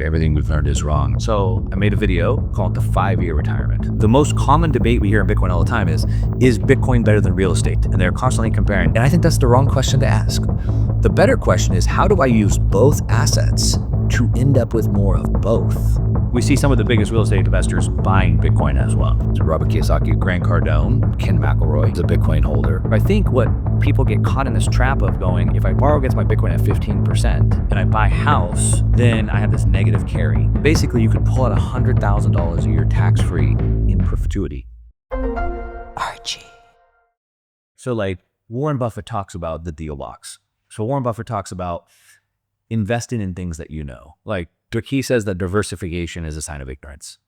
Everything we've learned is wrong. So I made a video called the 5-year retirement. The most common debate we hear in Bitcoin all the time is Bitcoin better than real estate? And they're constantly comparing. And I think that's the wrong question to ask. The better question is, how do I use both assets to end up with more of both? We see some of the biggest real estate investors buying Bitcoin as well. So Robert Kiyosaki, Grant Cardone, Ken McElroy is a Bitcoin holder. I think what people get caught in this trap of going, if I borrow against my Bitcoin at 15% and I buy a house, then I have this negative carry. Basically, you could pull out $100,000 a year tax-free in perpetuity. Archie. So like Warren Buffett talks about the deal box. So Warren Buffett talks about investing in things that you know. Like he says that diversification is a sign of ignorance.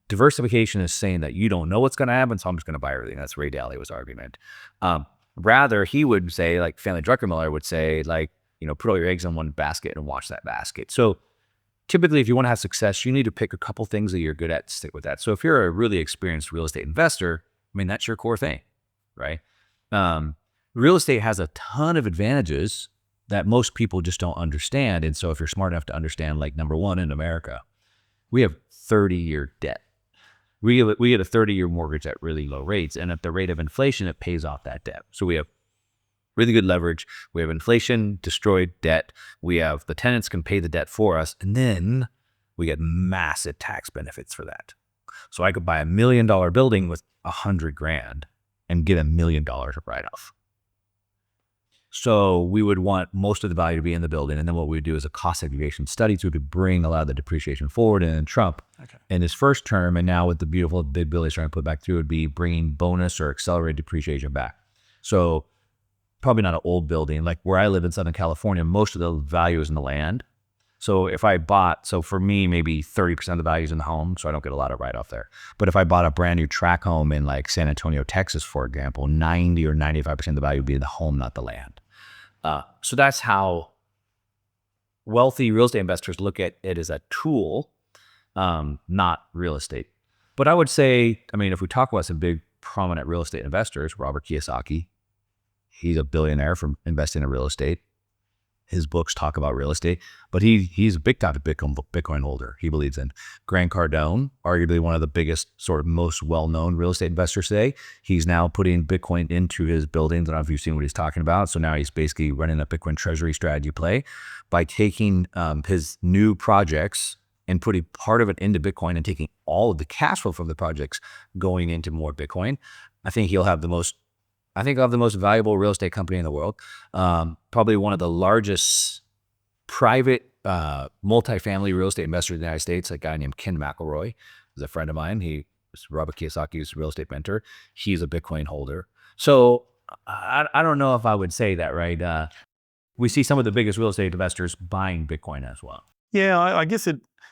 Diversification is saying that you don't know what's going to happen, so I'm just going to buy everything. That's Ray Dalio's argument. Rather, he would say, like Stanley Druckenmiller would say, like, put all your eggs in one basket and watch that basket. So typically, if you want to have success, you need to pick a couple things that you're good at, stick with that. So if you're a really experienced real estate investor, I mean, that's your core thing, right? Real estate has a ton of advantages that most people just don't understand. And so if you're smart enough to understand, like number one, in America, we have 30-year debt. We get a 30-year mortgage at really low rates. And at the rate of inflation, it pays off that debt. So we have really good leverage. We have inflation, destroyed debt. We have the tenants can pay the debt for us. And then we get massive tax benefits for that. So I could buy $1 million building with $100,000 and get $1 million of write-off. So we would want most of the value to be in the building. And then what we would do is a cost segregation study so we could bring a lot of the depreciation forward. And then Trump, in his first term, and now with the beautiful big bill he's trying to put back through, would be bringing bonus or accelerated depreciation back. So probably not an old building. Like where I live in Southern California, most of the value is in the land. So if I bought, so for me, maybe 30% of the value is in the home, so I don't get a lot of write-off there. But if I bought a brand new tract home in like San Antonio, Texas, for example, 90 or 95% of the value would be in the home, not the land. So that's how wealthy real estate investors look at it as a tool, not real estate. But I would say, I mean, if we talk about some big prominent real estate investors, Robert Kiyosaki, he's a billionaire from investing in real estate. His books talk about real estate, but he's a big time Bitcoin holder. He believes in. Grant Cardone, arguably one of the biggest, sort of most well-known real estate investors today. He's now putting Bitcoin into his buildings. I don't know if you've seen what he's talking about. So now he's basically running a Bitcoin treasury strategy play by taking his new projects and putting part of it into Bitcoin and taking all of the cash flow from the projects going into more Bitcoin. I think he'll have the most valuable real estate company in the world. Probably one of the largest private multifamily real estate investors in the United States, a guy named Ken McElroy is a friend of mine. He was Robert Kiyosaki's real estate mentor. He's a Bitcoin holder. So I don't know if I would say that, right? We see some of the biggest real estate investors buying Bitcoin as well. Yeah, I guess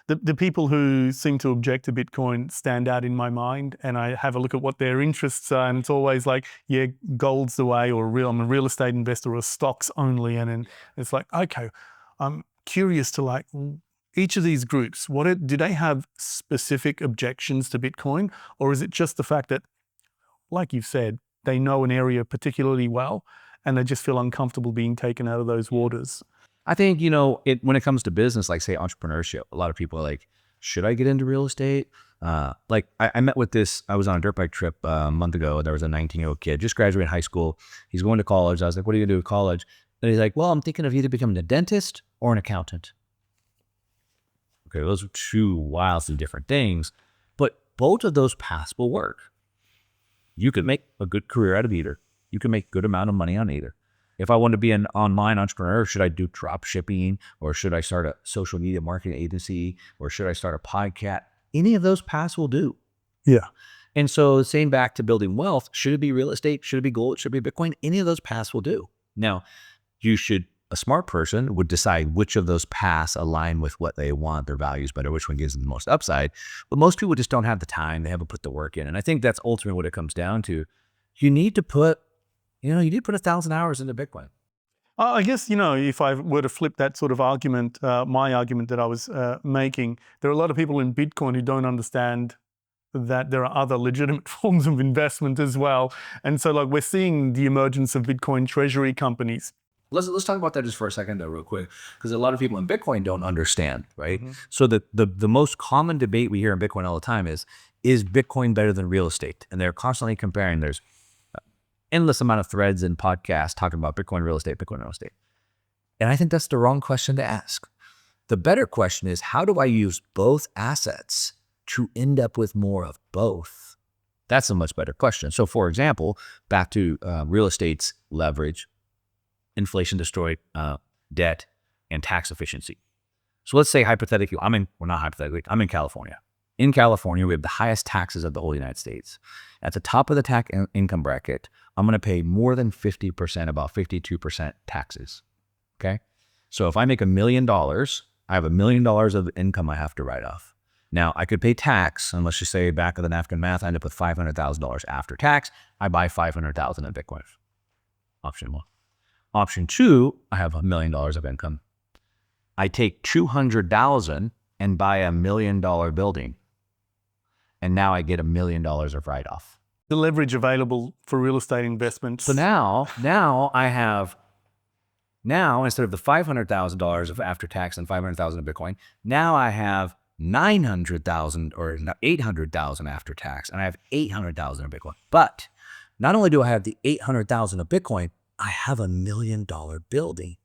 the people who seem to object to Bitcoin stand out in my mind, and I have a look at what their interests are, and it's always like, yeah, gold's the way, or I'm a real estate investor, or stocks only, and then it's like, okay, I'm curious to like each of these groups. Do they have specific objections to Bitcoin, or is it just the fact that, like you've said, they know an area particularly well, and they just feel uncomfortable being taken out of those waters? I think, when it comes to business, like say entrepreneurship, a lot of people are like, should I get into real estate? Like I met with I was on a dirt bike trip a month ago. There was a 19-year-old kid, just graduated high school. He's going to college. I was like, what are you going to do at college? And he's like, well, I'm thinking of either becoming a dentist or an accountant. Okay, those are two wildly different things, but both of those paths will work. You could make a good career out of either. You can make a good amount of money on either. If I want to be an online entrepreneur, should I do drop shipping, or should I start a social media marketing agency, or should I start a podcast? Any of those paths will do. Yeah. And so saying back to building wealth, should it be real estate? Should it be gold? Should it be Bitcoin? Any of those paths will do. Now, a smart person would decide which of those paths align with what they want, their values better, which one gives them the most upside. But most people just don't have the time. They haven't put the work in. And I think that's ultimately what it comes down to. You need to put 1,000 hours into Bitcoin. I guess, if I were to flip that sort of argument, my argument that I was making, there are a lot of people in Bitcoin who don't understand that there are other legitimate forms of investment as well. And so like we're seeing the emergence of Bitcoin treasury companies. Let's talk about that just for a second, though, real quick, because a lot of people in Bitcoin don't understand, right? Mm-hmm. So the most common debate we hear in Bitcoin all the time is Bitcoin better than real estate? And they're constantly comparing. There's endless amount of threads and podcasts talking about Bitcoin real estate, Bitcoin real estate. And I think that's the wrong question to ask. The better question is, how do I use both assets to end up with more of both? That's a much better question. So for example, back to real estate's leverage, inflation destroyed debt, and tax efficiency. So let's say hypothetically, I'm in California. In California, we have the highest taxes of the whole United States. At the top of the tax income bracket, I'm going to pay more than 50%, about 52% taxes. Okay. So if I make $1 million, I have $1 million of income I have to write off. Now I could pay tax, and let's just say back of the napkin math, I end up with $500,000 after tax. I buy $500,000 in Bitcoin. Option one. Option two, I have $1 million of income. I take $200,000 and buy $1 million building. And now I get $1 million of write-off. The leverage available for real estate investments. So now I have, instead of the $500,000 of after tax and $500,000 of Bitcoin, now I have $900,000 or $800,000 after tax, and I have $800,000 of Bitcoin. But not only do I have the $800,000 of Bitcoin, I have $1 million building.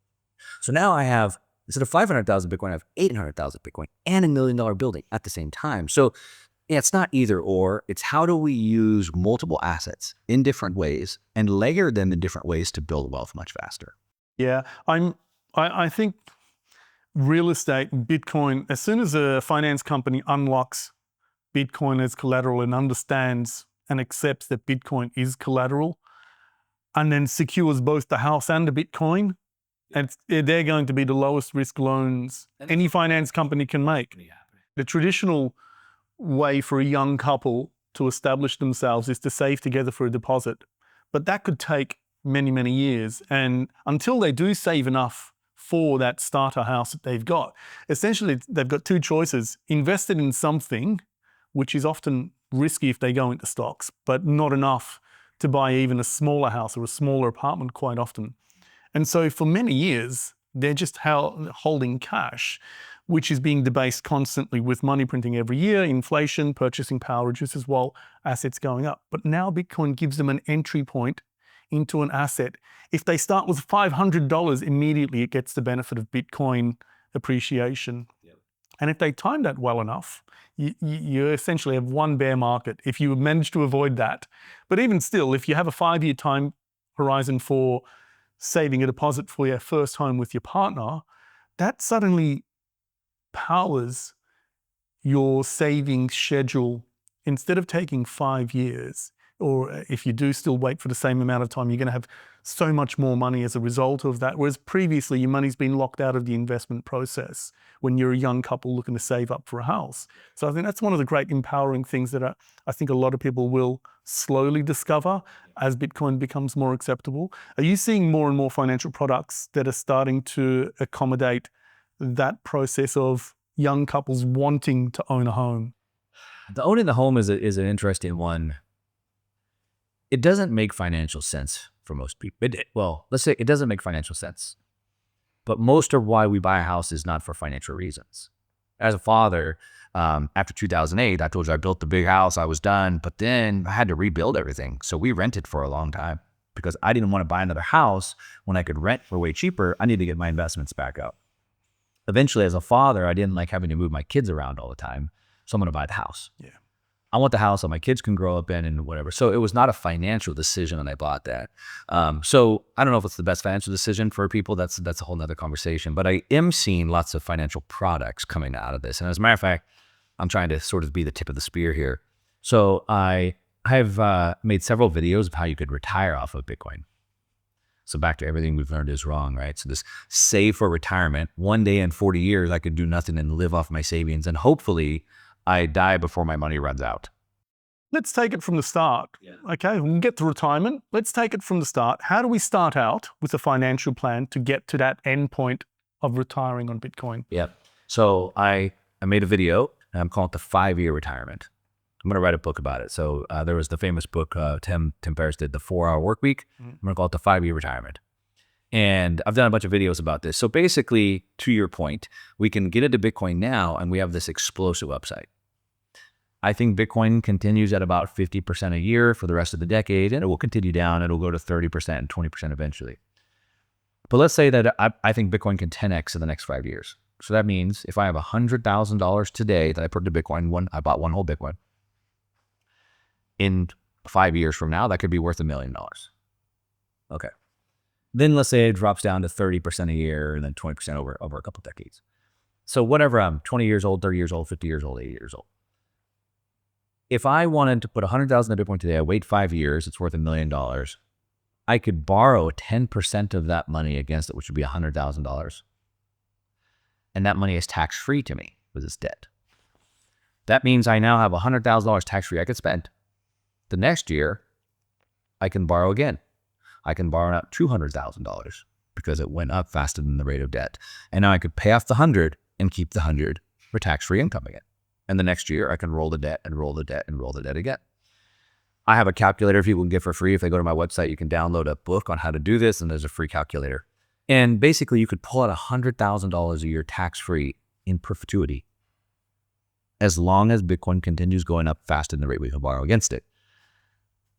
So now I have, instead of $500,000 Bitcoin, I have $800,000 Bitcoin and $1 million building at the same time. So yeah, it's not either or. It's how do we use multiple assets in different ways and layer them in different ways to build wealth much faster. Yeah, I think real estate, Bitcoin, as soon as a finance company unlocks Bitcoin as collateral and understands and accepts that Bitcoin is collateral, and then secures both the house and the Bitcoin, and they're going to be the lowest risk loans any finance company can make. The traditional way for a young couple to establish themselves is to save together for a deposit. But that could take many, many years. And until they do save enough for that starter house that they've got, essentially they've got two choices: invested in something, which is often risky if they go into stocks, but not enough to buy even a smaller house or a smaller apartment quite often. And so for many years, they're just holding cash, which is being debased constantly with money printing every year, inflation, purchasing power reduces while assets going up. But now Bitcoin gives them an entry point into an asset. If they start with $500, immediately it gets the benefit of Bitcoin appreciation. Yep. And if they time that well enough, you essentially have one bear market if you manage to avoid that. But even still, if you have a 5-year time horizon for saving a deposit for your first home with your partner, that suddenly powers your savings schedule. Instead of taking 5 years, or if you do still wait for the same amount of time, you're going to have so much more money as a result of that. Whereas previously, your money's been locked out of the investment process when you're a young couple looking to save up for a house. So I think that's one of the great empowering things that I think a lot of people will slowly discover as Bitcoin becomes more acceptable. Are you seeing more and more financial products that are starting to accommodate that process of young couples wanting to own a home? The owning the home is an interesting one. It doesn't make financial sense for most people. Well, let's say it doesn't make financial sense. But most of why we buy a house is not for financial reasons. As a father, after 2008, I told you I built the big house, I was done, but then I had to rebuild everything. So we rented for a long time because I didn't want to buy another house when I could rent for way cheaper. I need to get my investments back up. Eventually, as a father, I didn't like having to move my kids around all the time. So I'm going to buy the house. Yeah. I want the house that my kids can grow up in and whatever. So it was not a financial decision when I bought that. So I don't know if it's the best financial decision for people. That's a whole nother conversation. But I am seeing lots of financial products coming out of this. And as a matter of fact, I'm trying to sort of be the tip of the spear here. So I have made several videos of how you could retire off of Bitcoin. So back to everything we've learned is wrong, right? So this save for retirement, one day in 40 years, I could do nothing and live off my savings. And hopefully I die before my money runs out. Let's take it from the start. Yeah. Okay, we'll get to retirement. Let's take it from the start. How do we start out with a financial plan to get to that end point of retiring on Bitcoin? Yeah. So I made a video, and I'm calling it the 5-year retirement. I'm going to write a book about it. So there was the famous book Tim Ferriss did, The 4-Hour Work Week. Mm-hmm. I'm going to call it the 5-year retirement. And I've done a bunch of videos about this. So basically, to your point, we can get into Bitcoin now and we have this explosive upside. I think Bitcoin continues at about 50% a year for the rest of the decade, and it will continue down. It'll go to 30% and 20% eventually. But let's say that I think Bitcoin can 10x in the next 5 years. So that means if I have $100,000 today that I put into Bitcoin, I bought one whole Bitcoin. In 5 years from now, that could be worth $1 million. Okay. Then let's say it drops down to 30% a year and then 20% over a couple of decades. So whatever, I'm 20 years old, 30 years old, 50 years old, 80 years old. If I wanted to put 100,000 in Bitcoin today, I wait 5 years, it's worth $1 million. I could borrow 10% of that money against it, which would be $100,000. And that money is tax-free to me because it's debt. That means I now have $100,000 tax-free I could spend. The next year, I can borrow again. I can borrow up $200,000 because it went up faster than the rate of debt. And now I could pay off the 100 and keep the 100 for tax-free income again. And the next year, I can roll the debt and roll the debt and roll the debt again. I have a calculator people can get for free. If they go to my website, you can download a book on how to do this, and there's a free calculator. And basically, you could pull out $100,000 a year tax-free in perpetuity as long as Bitcoin continues going up faster than the rate we can borrow against it,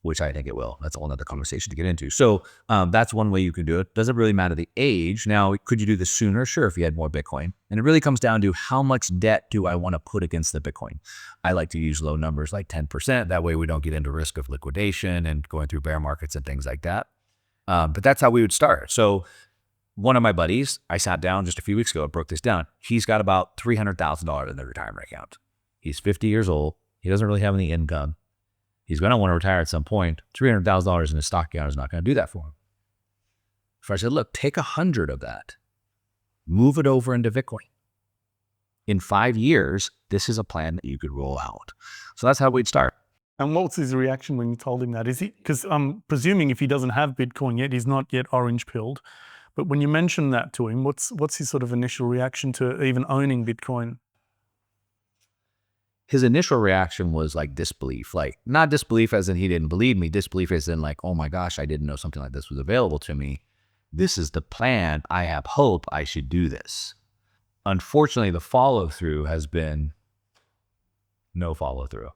which I think it will. That's a whole other conversation to get into. So that's one way you can do it. Doesn't really matter the age. Now, could you do this sooner? Sure, if you had more Bitcoin. And it really comes down to how much debt do I want to put against the Bitcoin? I like to use low numbers like 10%. That way we don't get into risk of liquidation and going through bear markets and things like that. But that's how we would start. So one of my buddies, I sat down just a few weeks ago and broke this down. He's got about $300,000 in the retirement account. He's 50 years old. He doesn't really have any income. He's going to want to retire at some point. $300,000 in his stock account is not going to do that for him. So I said, look, take 100 of that, move it over into Bitcoin. In 5 years, this is a plan that you could roll out. So that's how we'd start. And what was his reaction when you told him that? Is he, because I'm presuming if he doesn't have Bitcoin yet, he's not yet orange pilled. But when you mention that to him, what's his sort of initial reaction to even owning Bitcoin? His initial reaction was like disbelief, like not disbelief as in he didn't believe me, disbelief as in like, oh my gosh, I didn't know something like this was available to me. This is the plan. I have hope. I should do this. Unfortunately, the follow through has been no follow through.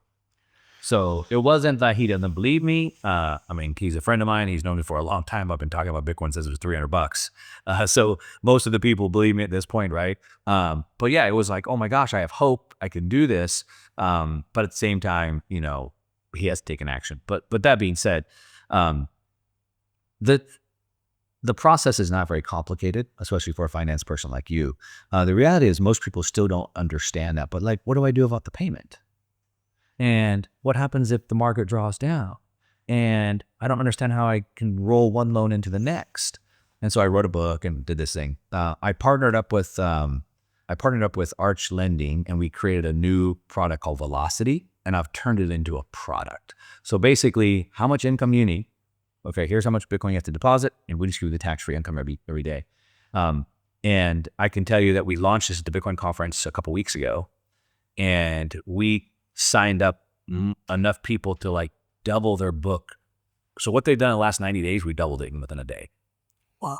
So it wasn't that he doesn't believe me. I mean, he's a friend of mine. He's known me for a long time. I've been talking about Bitcoin since it was $300. So most of the people believe me at this point, right? But yeah, it was like, oh my gosh, I have hope. I can do this. But at the same time, you know, he has taken action. But that being said, the process is not very complicated, especially for a finance person like you. The reality is most people still don't understand that. But like, what do I do about the payment? And what happens if the market draws down? And I don't understand how I can roll one loan into the next. And so I wrote a book and did this thing. I partnered up with Arch Lending, and we created a new product called Velocity, and I've turned it into a product. So basically, how much income you need. Okay, here's how much Bitcoin you have to deposit, and we just give you the tax-free income every day. And I can tell you that we launched this at the Bitcoin conference a couple weeks ago, and we signed up enough people to like double their book. So what they've done in the last 90 days, we doubled it within a day. Wow.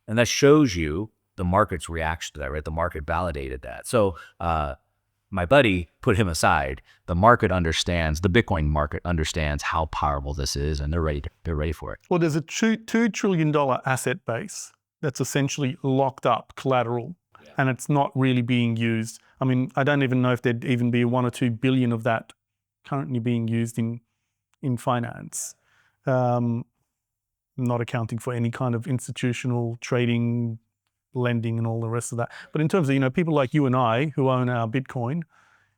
And that shows you the market's reaction to that, right? The market validated that. So my buddy put him aside. The market understands, the Bitcoin market understands how powerful this is, and they're ready for it. Well, there's a $2 trillion asset base that's essentially locked up collateral, and it's not really being used. I mean, I don't even know if there'd even be 1 or 2 billion of that currently being used in finance, not accounting for any kind of institutional trading, lending, and all the rest of that. But in terms of, you know, people like you and I who own our Bitcoin,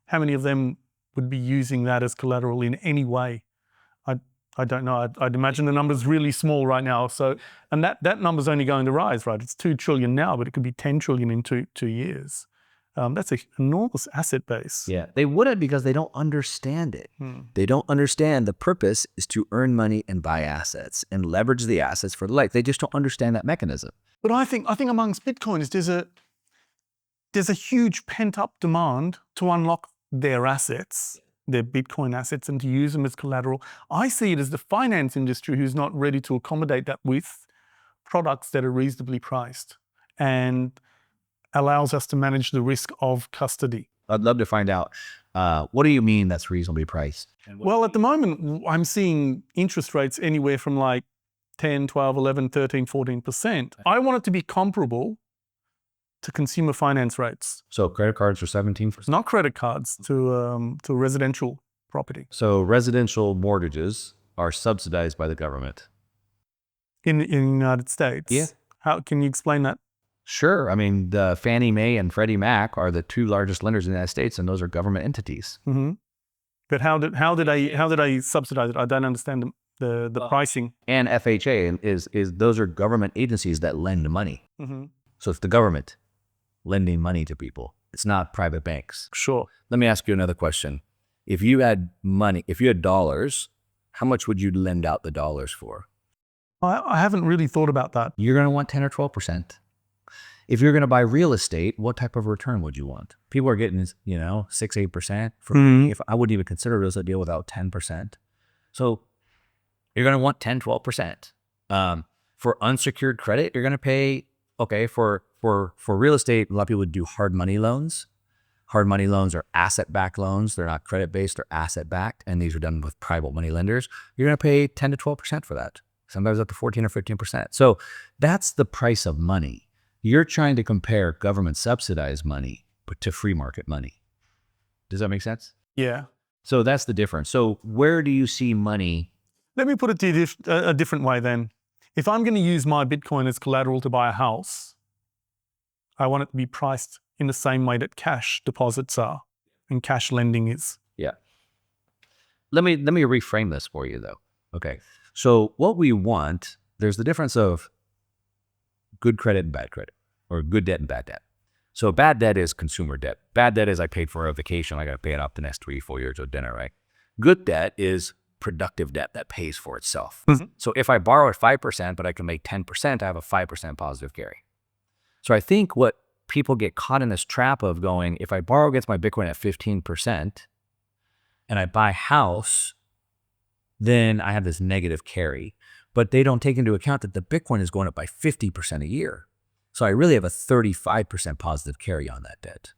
how many of them would be using that as collateral in any way? I don't know. I'd imagine the number's really small right now. So, and that number's only going to rise, right? It's 2 trillion now, but it could be 10 trillion in two years. That's an enormous asset base. Yeah, they wouldn't because they don't understand it. They don't understand the purpose is to earn money and buy assets and leverage the assets for life. They just don't understand that mechanism. But I think amongst Bitcoiners, there's a huge pent up demand to unlock their assets, their Bitcoin assets, and to use them as collateral. I see it as the finance industry who's not ready to accommodate that with products that are reasonably priced and allows us to manage the risk of custody. I'd love to find out, what do you mean that's reasonably priced? Well, at the moment, I'm seeing interest rates anywhere from like 10, 12, 11, 13, 14%. I want it to be comparable to consumer finance rates, So credit cards are 17%. not credit cards, to residential property. So residential mortgages are subsidized by the government. In the United States. Yeah. How can you explain that? Sure. I mean, the Fannie Mae and Freddie Mac are the two largest lenders in the United States, and those are government entities. Mm-hmm. But how did I subsidize it? I don't understand the pricing. And FHA is those are government agencies that lend money. Mm-hmm. So it's the government lending money to people. It's not private banks. Sure. Let me ask you another question. If you had money, if you had dollars, how much would you lend out the dollars for? I haven't really thought about that. You're going to want 10 or 12%. If you're going to buy real estate, what type of return would you want? People are getting, 6, 8%. If I wouldn't even consider a real estate deal without 10%. So you're going to want 10, 12%. For unsecured credit, you're going to pay, for real estate, a lot of people would do hard money loans. Hard money loans are asset-backed loans. They're not credit-based, they're asset-backed, and these are done with private money lenders. You're going to pay 10 to 12% for that. Sometimes up to 14 or 15%. So that's the price of money. You're trying to compare government subsidized money to free market money. Does that make sense? Yeah. So that's the difference. So where do you see money? Let me put it to you a different way then. If I'm going to use my Bitcoin as collateral to buy a house, I want it to be priced in the same way that cash deposits are and cash lending is. Yeah. Let me reframe this for you though. Okay. So what we want, there's the difference of good credit and bad credit, or good debt and bad debt. So bad debt is consumer debt. Bad debt is I paid for a vacation, I got to pay it off the next 3-4 years of dinner, right? Good debt is productive debt that pays for itself. Mm-hmm. So if I borrow at 5%, but I can make 10%, I have a 5% positive carry. So I think what people get caught in this trap of going, if I borrow against my Bitcoin at 15% and I buy a house, then I have this negative carry. But they don't take into account that the Bitcoin is going up by 50% a year. So I really have a 35% positive carry on that debt.